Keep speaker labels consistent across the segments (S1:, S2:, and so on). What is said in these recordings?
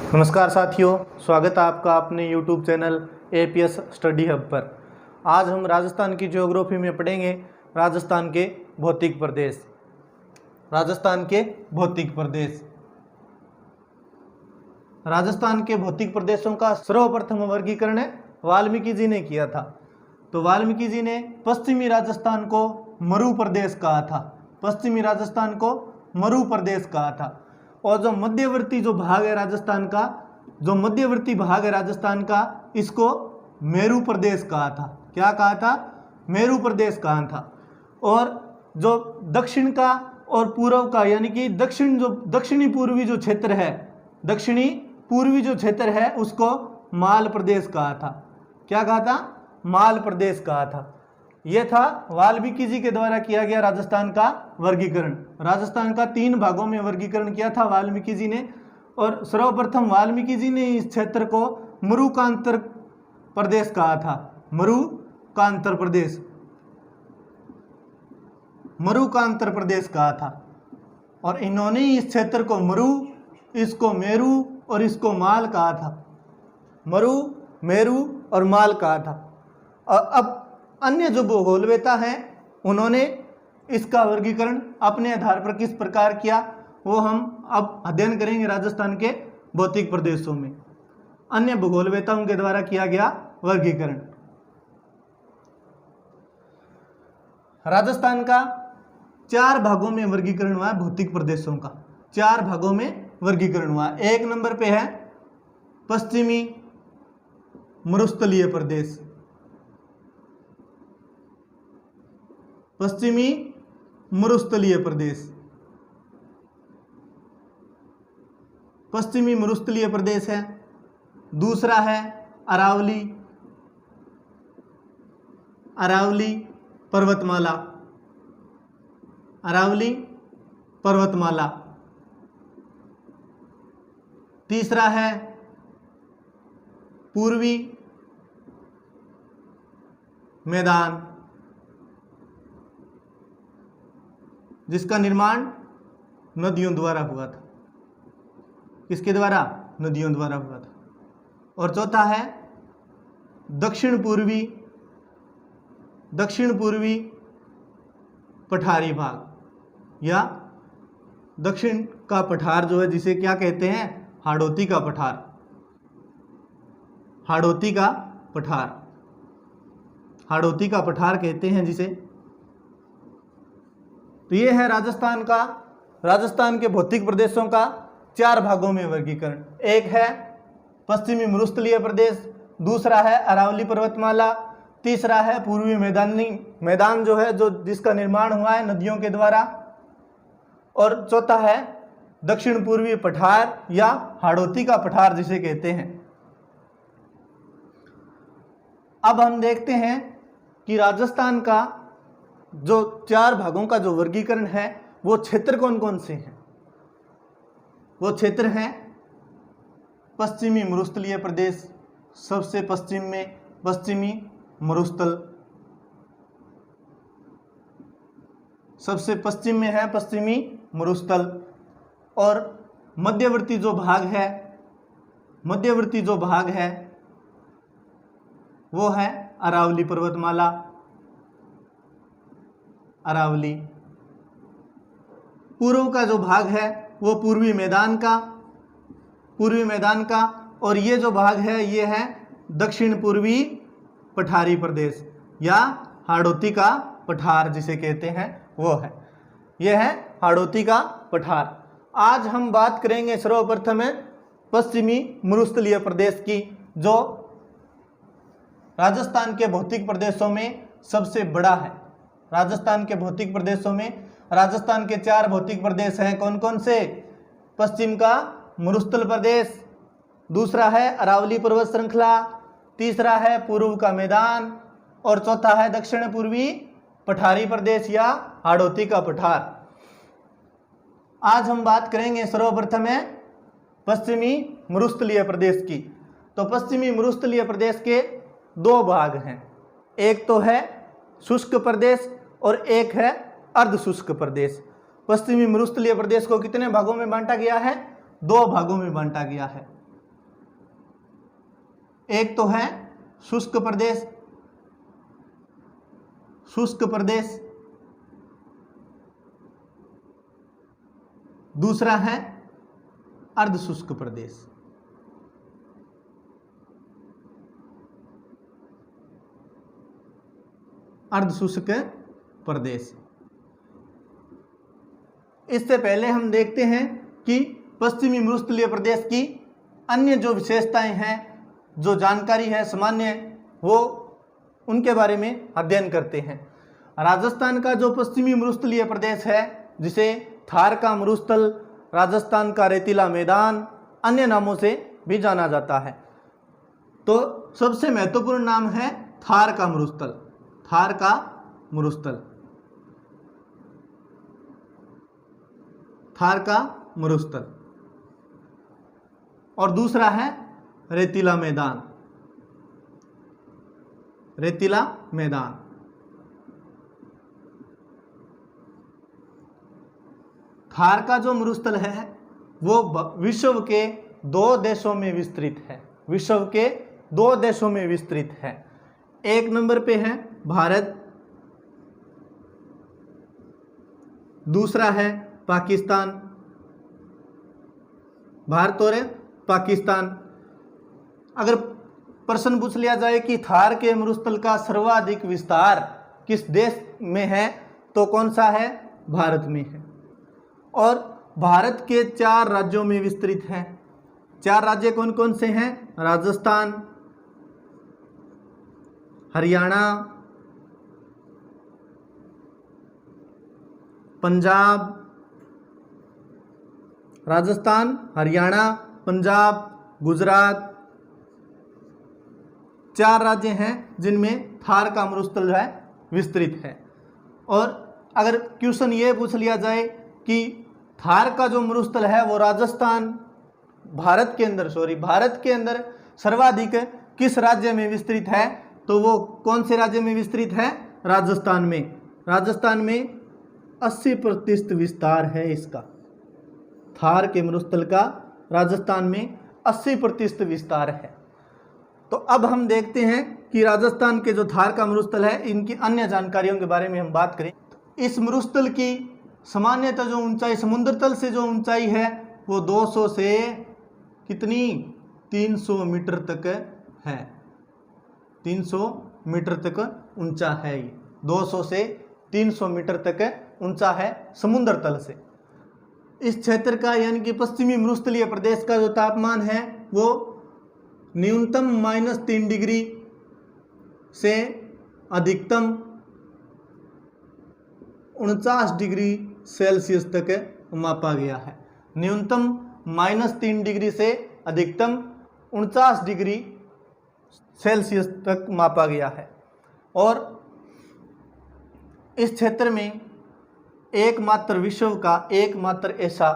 S1: नमस्कार साथियों, स्वागत है आपका अपने YouTube channel APS study hub पर। आज हम राजस्थान की ज्योग्राफी में पढ़ेंगे राजस्थान के भौतिक प्रदेश। राजस्थान के भौतिक प्रदेश, राजस्थान के भौतिक प्रदेशों का सर्वप्रथम वर्गीकरण वाल्मीकि जी ने किया था। तो वाल्मीकि जी ने पश्चिमी राजस्थान को मरु प्रदेश कहा था। पश्चिमी राजस्थान को मरु प्रदेश कहा था। और जो मध्यवर्ती जो भाग है राजस्थान का, जो मध्यवर्ती भाग है राजस्थान का, इसको मेरू प्रदेश कहा था। क्या कहा था? मेरू प्रदेश कहा था। और जो दक्षिण का और पूर्व का, यानी कि दक्षिणी पूर्वी जो क्षेत्र है, दक्षिणी पूर्वी जो क्षेत्र है, उसको माल प्रदेश कहा था। क्या कहा था? माल प्रदेश कहा था। यह था वाल्मीकि जी के द्वारा किया गया राजस्थान का वर्गीकरण। राजस्थान का 3 भागों में वर्गीकरण किया था वाल्मीकि जी ने। और सर्वप्रथम वाल्मीकि जी ने इस क्षेत्र को मरुकांतर प्रदेश कहा था। मरुकांतर प्रदेश, मरुकांतर प्रदेश कहा था। और इन्होंने इस क्षेत्र को मरु, इसको मेरू और इसको माल कहा था। मरु, मेरू और माल कहा था। और अब अन्य जो भूगोलवेता हैं, उन्होंने इसका वर्गीकरण अपने आधार पर किस प्रकार किया, वो हम अब अध्ययन करेंगे राजस्थान के भौतिक प्रदेशों में। अन्य भूगोलवेताओं के द्वारा किया गया वर्गीकरण। राजस्थान का 4 भागों में वर्गीकरण हुआ है। भौतिक प्रदेशों का 4 भागों में वर्गीकरण हुआ है। 1 नंबर पे है पश्चिमी मरुस्थलीय प्रदेश। पश्चिमी मरुस्थलीय प्रदेश, पश्चिमी मरुस्थलीय प्रदेश है। दूसरा है अरावली, अरावली पर्वतमाला, अरावली पर्वतमाला। तीसरा है पूर्वी मैदान, जिसका निर्माण नदियों द्वारा हुआ था। किसके द्वारा? नदियों द्वारा हुआ था। और चौथा है दक्षिण पूर्वी, दक्षिण पूर्वी पठारी भाग, या दक्षिण का पठार जो है, जिसे क्या कहते हैं? हाड़ौती का पठार, हाड़ौती का पठार, हाड़ौती का पठार कहते हैं जिसे। तो ये है राजस्थान का, राजस्थान के भौतिक प्रदेशों का 4 भागों में वर्गीकरण। एक है पश्चिमी मरुस्थलीय प्रदेश, दूसरा है अरावली पर्वतमाला, तीसरा है पूर्वी मैदान जो है, जो जिसका निर्माण हुआ है नदियों के द्वारा, और चौथा है दक्षिण पूर्वी पठार या हाड़ौती का पठार जिसे कहते हैं। अब हम देखते हैं कि राजस्थान का जो 4 भागों का जो वर्गीकरण है, वो क्षेत्र कौन कौन से हैं। वो क्षेत्र हैं पश्चिमी मरुस्थलीय प्रदेश, सबसे पश्चिम में पश्चिमी मरुस्थल, सबसे पश्चिम में है पश्चिमी मरुस्थल। और मध्यवर्ती जो भाग है, मध्यवर्ती जो भाग है वो है अरावली पर्वतमाला, अरावली। पूर्व का जो भाग है वो पूर्वी मैदान का, पूर्वी मैदान का। और ये जो भाग है ये है दक्षिण पूर्वी पठारी प्रदेश या हाड़ौती का पठार जिसे कहते हैं, वो है, ये है हाड़ौती का पठार। आज हम बात करेंगे सर्वप्रथम पश्चिमी मरुस्थलीय प्रदेश की, जो राजस्थान के भौतिक प्रदेशों में सबसे बड़ा है। राजस्थान के भौतिक प्रदेशों में राजस्थान के 4 भौतिक प्रदेश हैं। कौन कौन से? पश्चिम का मरुस्थल प्रदेश, दूसरा है अरावली पर्वत श्रृंखला, तीसरा है पूर्व का मैदान, और चौथा है दक्षिण पूर्वी पठारी प्रदेश या हाड़ौती का पठार। आज हम बात करेंगे सर्वप्रथम है पश्चिमी मरुस्थलीय प्रदेश की। तो पश्चिमी मरुस्थलीय प्रदेश के 2 भाग हैं। एक तो है शुष्क प्रदेश और एक है अर्ध शुष्क प्रदेश। पश्चिमी मरुस्थलीय प्रदेश को कितने भागों में बांटा गया है? 2 भागों में बांटा गया है। एक तो है शुष्क प्रदेश, शुष्क प्रदेश, दूसरा है अर्ध शुष्क प्रदेश। अर्ध शुष्क प्रदेश। इससे पहले हम देखते हैं कि पश्चिमी मरुस्थलीय प्रदेश की अन्य जो विशेषताएं हैं, जो जानकारी है सामान्य, वो उनके बारे में अध्ययन करते हैं। राजस्थान का जो पश्चिमी मरुस्थलीय प्रदेश है, जिसे थार का मरुस्थल, राजस्थान का रेतीला मैदान, अन्य नामों से भी जाना जाता है, तो सबसे महत्वपूर्ण नाम है थार का मरुस्थल। थार का मरुस्थल, थार का मरुस्थल। और दूसरा है रेतीला मैदान, रेतीला मैदान। थार का जो मरुस्थल है वो विश्व के 2 देशों में विस्तृत है, विश्व के 2 देशों में विस्तृत है। एक नंबर पे है भारत, दूसरा है पाकिस्तान। भारत और पाकिस्तान। अगर प्रश्न पूछ लिया जाए कि थार के मरुस्थल का सर्वाधिक विस्तार किस देश में है, तो कौन सा है? भारत में है। और भारत के 4 राज्यों में विस्तृत है। 4 राज्य कौन कौन से हैं? राजस्थान, हरियाणा, पंजाब, राजस्थान, हरियाणा, पंजाब, गुजरात, 4 राज्य हैं जिनमें थार का मरुस्थल है विस्तृत है। और अगर क्वेश्चन ये पूछ लिया जाए कि थार का जो मरुस्थल है वो राजस्थान, भारत के अंदर सर्वाधिक किस राज्य में विस्तृत है, तो वो कौन से राज्य में विस्तृत है? राजस्थान में। राजस्थान में 80% विस्तार है इसका। थार के मरुस्थल का राजस्थान में 80% विस्तार है। तो अब हम देखते हैं कि राजस्थान के जो थार का मरुस्थल है, इनकी अन्य जानकारियों के बारे में हम बात करें। इस मरुस्थल की सामान्यतः जो ऊंचाई, समुद्र तल से जो ऊंचाई है वो 200 से कितनी 300 मीटर तक है। 300 मीटर तक ऊंचा है ये, 200 से 300 मीटर तक ऊंचा है समुद्र तल से। इस क्षेत्र का यानी कि पश्चिमी मरुस्थलीय प्रदेश का जो तापमान है वो न्यूनतम -3 डिग्री से अधिकतम 49 डिग्री सेल्सियस तक मापा गया है। न्यूनतम -3 डिग्री से अधिकतम 49 डिग्री सेल्सियस तक मापा गया है। और इस क्षेत्र में एकमात्र विश्व का एकमात्र ऐसा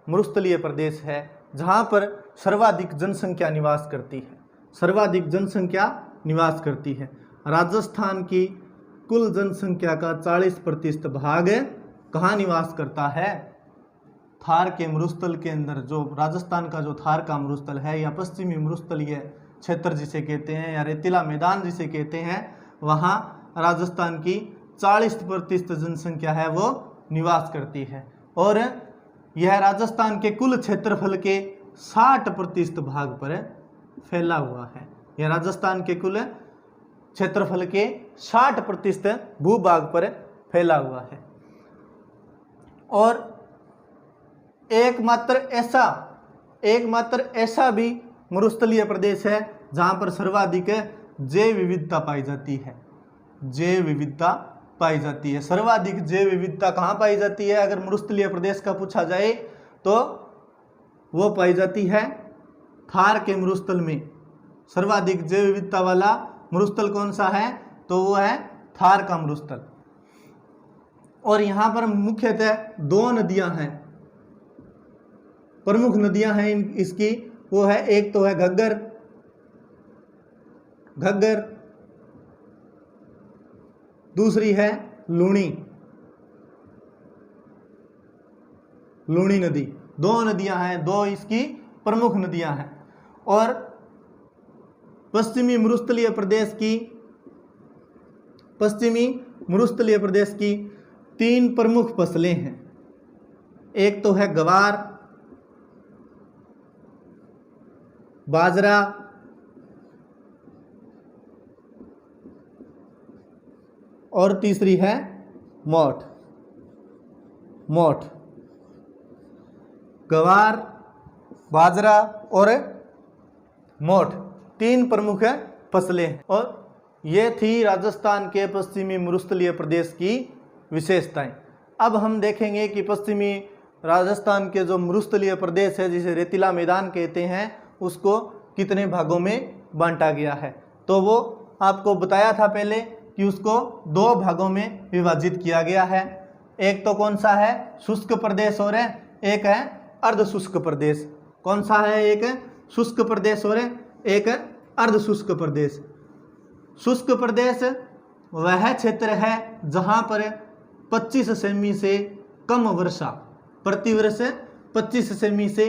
S1: मरुस्थलीय प्रदेश है जहाँ पर सर्वाधिक जनसंख्या निवास करती है। सर्वाधिक जनसंख्या निवास करती है। राजस्थान की कुल जनसंख्या का 40% भाग कहाँ निवास करता है? थार के मरुस्थल के अंदर। जो राजस्थान का जो थार का मरुस्थल है या पश्चिमी मरुस्थलीय क्षेत्र जिसे कहते हैं या रेतीला मैदान जिसे कहते हैं, वहाँ राजस्थान की 40% जनसंख्या है वो निवास करती है। और यह राजस्थान के कुल क्षेत्रफल के 60% भाग पर फैला हुआ है। यह राजस्थान के कुल क्षेत्रफल के 60% भूभाग पर फैला हुआ है। और एकमात्र ऐसा भी मरुस्थलीय प्रदेश है जहाँ पर सर्वाधिक जैव विविधता पाई जाती है। जैव विविधता पाई जाती है। सर्वाधिक जैव विविधता कहाँ पाई जाती है? अगर मरुस्थलीय प्रदेश का पूछा जाए तो वो पाई जाती है थार के मरुस्थल में। सर्वाधिक जैव विविधता वाला मरुस्थल कौन सा है? तो वो है थार का मरुस्थल। और यहाँ पर मुख्यतः 2 नदियाँ हैं, प्रमुख नदियाँ हैं इसकी। वो है, एक तो है घग्गर, दूसरी है लूणी नदी। 2 नदियां हैं, 2 इसकी प्रमुख नदियां हैं। और पश्चिमी मरुस्थलीय प्रदेश की 3 प्रमुख फसलें हैं। एक तो है गवार, बाजरा और तीसरी है मोठ। गवार, बाजरा और मोठ 3 प्रमुख फसलें, और ये थी राजस्थान के पश्चिमी मरुस्थलीय प्रदेश की विशेषताएं। अब हम देखेंगे कि पश्चिमी राजस्थान के जो मरुस्थलीय प्रदेश है, जिसे रेतीला मैदान कहते हैं, उसको कितने भागों में बांटा गया है। तो वो आपको बताया था पहले कि उसको 2 भागों में विभाजित किया गया है। एक तो कौन सा है, शुष्क प्रदेश, और एक है अर्ध शुष्क प्रदेश। कौन सा है, एक शुष्क प्रदेश और एक अर्ध शुष्क प्रदेश। शुष्क प्रदेश वह क्षेत्र है जहां पर 25 सेमी से कम वर्षा, प्रतिवर्ष 25 सेमी से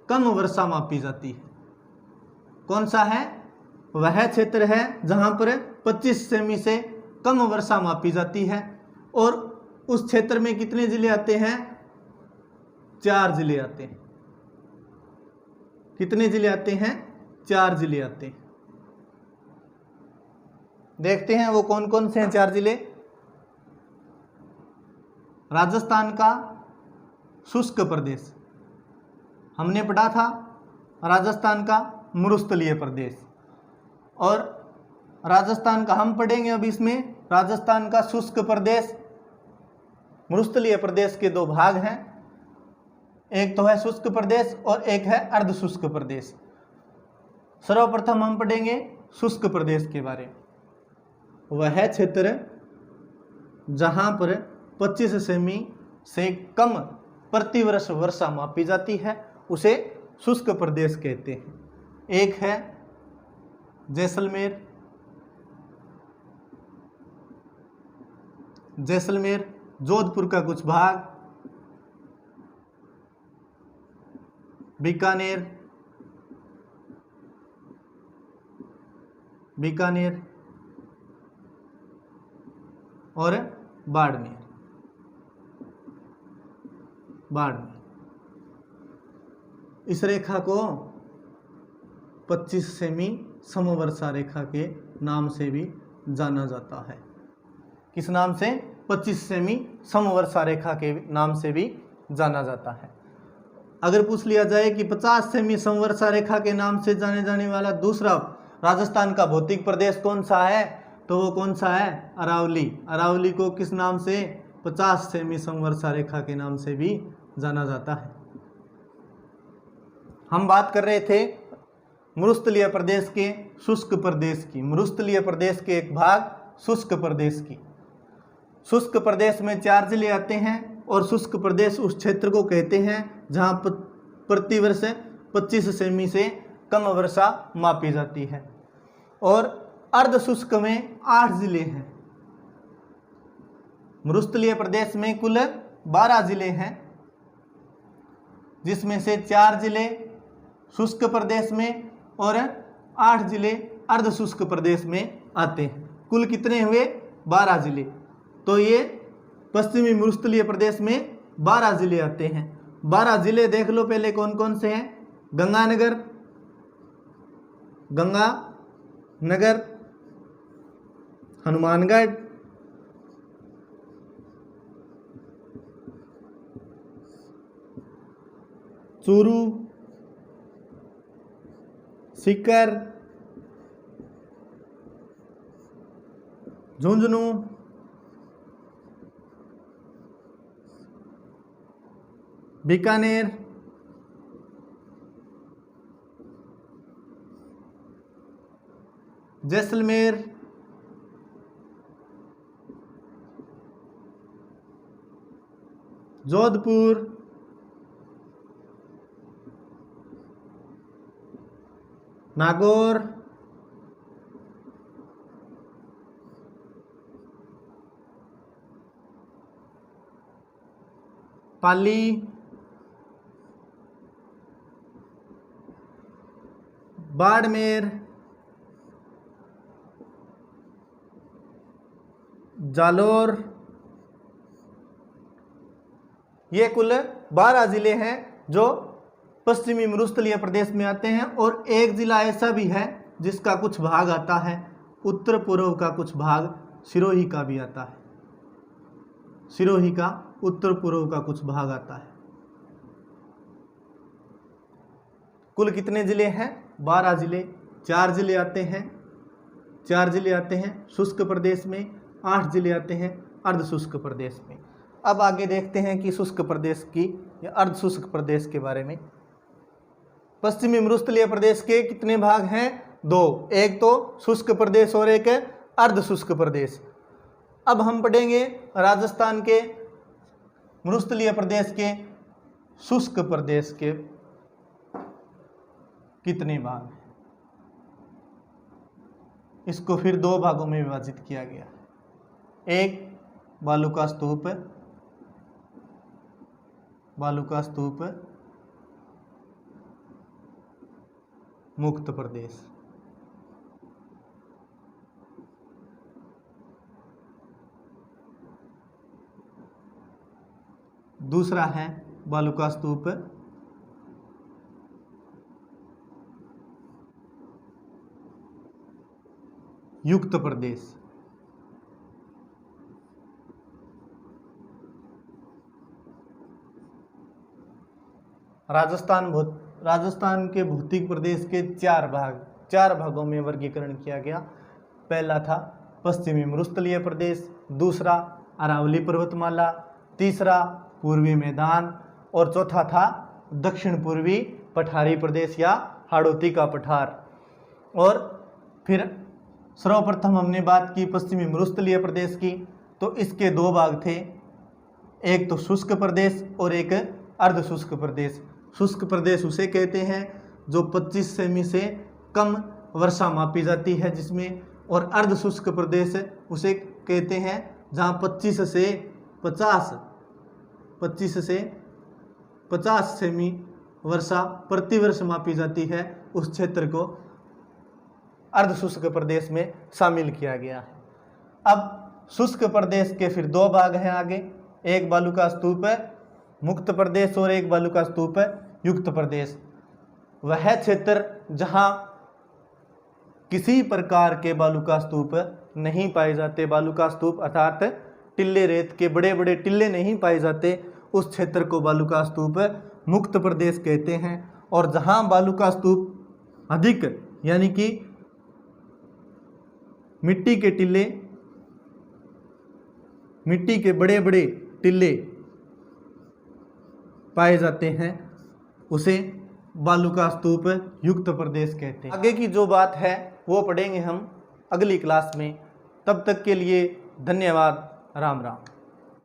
S1: कम वर्षा मापी जाती है। कौन सा है, वह क्षेत्र है जहां पर 25 सेमी से कम वर्षा मापी जाती है। और उस क्षेत्र में कितने जिले आते हैं, 4 जिले आते हैं। कितने जिले आते हैं, 4 जिले आते हैं। देखते हैं वो कौन कौन से हैं 4 जिले। राजस्थान का शुष्क प्रदेश हमने पढ़ा था, राजस्थान का मरुस्थलीय प्रदेश, और राजस्थान का हम पढ़ेंगे अब इसमें। राजस्थान का शुष्क प्रदेश, मरुस्थलीय प्रदेश के 2 भाग हैं, एक तो है शुष्क प्रदेश और एक है अर्ध शुष्क प्रदेश। सर्वप्रथम हम पढ़ेंगे शुष्क प्रदेश के बारे में। वह क्षेत्र जहां पर 25 सेमी से कम प्रतिवर्ष वर्षा मापी जाती है उसे शुष्क प्रदेश कहते हैं। एक है जैसलमेर, जोधपुर का कुछ भाग, बीकानेर और बाड़मेर। इस रेखा को 25 सेमी समवर्षा रेखा के नाम से भी जाना जाता है। किस नाम से, 25 सेमी समवर्षा रेखा के नाम से भी जाना जाता है। अगर पूछ लिया जाए कि 50 सेमी समवर्षा रेखा के नाम से जाने जाने वाला दूसरा राजस्थान का भौतिक प्रदेश कौन सा है, तो वो कौन सा है, अरावली। अरावली को किस नाम से, 50 सेमी समवर्षा रेखा के नाम से भी जाना जाता है। हम बात कर रहे थे मरुस्थलीय प्रदेश के शुष्क प्रदेश की, मरुस्थलीय प्रदेश के एक भाग शुष्क प्रदेश की। शुष्क प्रदेश में 4 जिले आते हैं, और शुष्क प्रदेश उस क्षेत्र को कहते हैं जहां प्रतिवर्ष 25 सेमी से कम वर्षा मापी जाती है। और अर्ध शुष्क में 8 जिले हैं। मरुस्थलीय प्रदेश में कुल 12 जिले हैं, जिसमें से 4 जिले शुष्क प्रदेश में और 8 जिले अर्ध शुष्क प्रदेश में आते हैं। कुल कितने हुए, 12 जिले। तो ये पश्चिमी मरुस्थलीय प्रदेश में 12 जिले आते हैं। 12 जिले देख लो पहले कौन कौन से हैं। गंगानगर, हनुमानगढ़, चूरू, सीकर, झुंझुनू, बीकानेर, जैसलमेर, जोधपुर, नागौर, पाली, बाड़मेर, जालोर, ये कुल 12 जिले हैं जो पश्चिमी मरुस्थलीय प्रदेश में आते हैं, और एक जिला ऐसा भी है जिसका कुछ भाग आता है उत्तर पूर्व का, कुछ भाग सिरोही का भी आता है, सिरोही का उत्तर पूर्व का कुछ भाग आता है। कुल कितने जिले हैं? 12 जिले। 4 जिले आते हैं, 4 जिले आते हैं शुष्क प्रदेश में, 8 जिले आते हैं अर्ध शुष्क प्रदेश में। अब आगे देखते हैं कि शुष्क प्रदेश की या अर्ध शुष्क प्रदेश के बारे में। पश्चिमी मरुस्थलीय प्रदेश के कितने भाग हैं? 2, एक तो शुष्क प्रदेश और एक अर्ध शुष्क प्रदेश। अब हम पढ़ेंगे राजस्थान के मरुस्थलीय प्रदेश के शुष्क प्रदेश के कितने भाग हैं। इसको फिर 2 भागों में विभाजित किया गया। एक बालू का स्तूप, बालू का स्तूप मुक्त प्रदेश, दूसरा है बालू का स्तूप युक्त प्रदेश। राजस्थान के भौतिक प्रदेश के 4 भागों में वर्गीकरण किया गया। पहला था पश्चिमी मरुस्थलीय प्रदेश, दूसरा अरावली पर्वतमाला, तीसरा पूर्वी मैदान, और चौथा था दक्षिण पूर्वी पठारी प्रदेश या हाड़ौती का पठार। और फिर सर्वप्रथम हमने बात की पश्चिमी मरुस्थलीय प्रदेश की, तो इसके 2 भाग थे, एक तो शुष्क प्रदेश और एक अर्ध शुष्क प्रदेश। शुष्क प्रदेश उसे कहते हैं जो 25 सेमी से कम वर्षा मापी जाती है जिसमें, और अर्ध शुष्क प्रदेश उसे कहते हैं जहाँ 25 से 50 सेमी वर्षा प्रतिवर्ष मापी जाती है, उस क्षेत्र को अर्ध शुष्क प्रदेश में शामिल किया गया है। अब शुष्क प्रदेश के फिर 2 भाग हैं आगे, एक बालू का स्तूप मुक्त प्रदेश और एक बालू का स्तूप युक्त प्रदेश। वह क्षेत्र जहां किसी प्रकार के बालू का स्तूप नहीं पाए जाते, बालू का स्तूप अर्थात टिल्ले रेत के बड़े बड़े टिल्ले नहीं पाए जाते, उस क्षेत्र को बालू का स्तूप मुक्त प्रदेश कहते हैं। और जहां बालू का स्तूप अधिक यानी कि मिट्टी के बड़े बड़े टिल्ले पाए जाते हैं उसे बालू का स्तूप युक्त प्रदेश कहते हैं। आगे की जो बात है वो पढ़ेंगे हम अगली क्लास में। तब तक के लिए धन्यवाद। राम राम।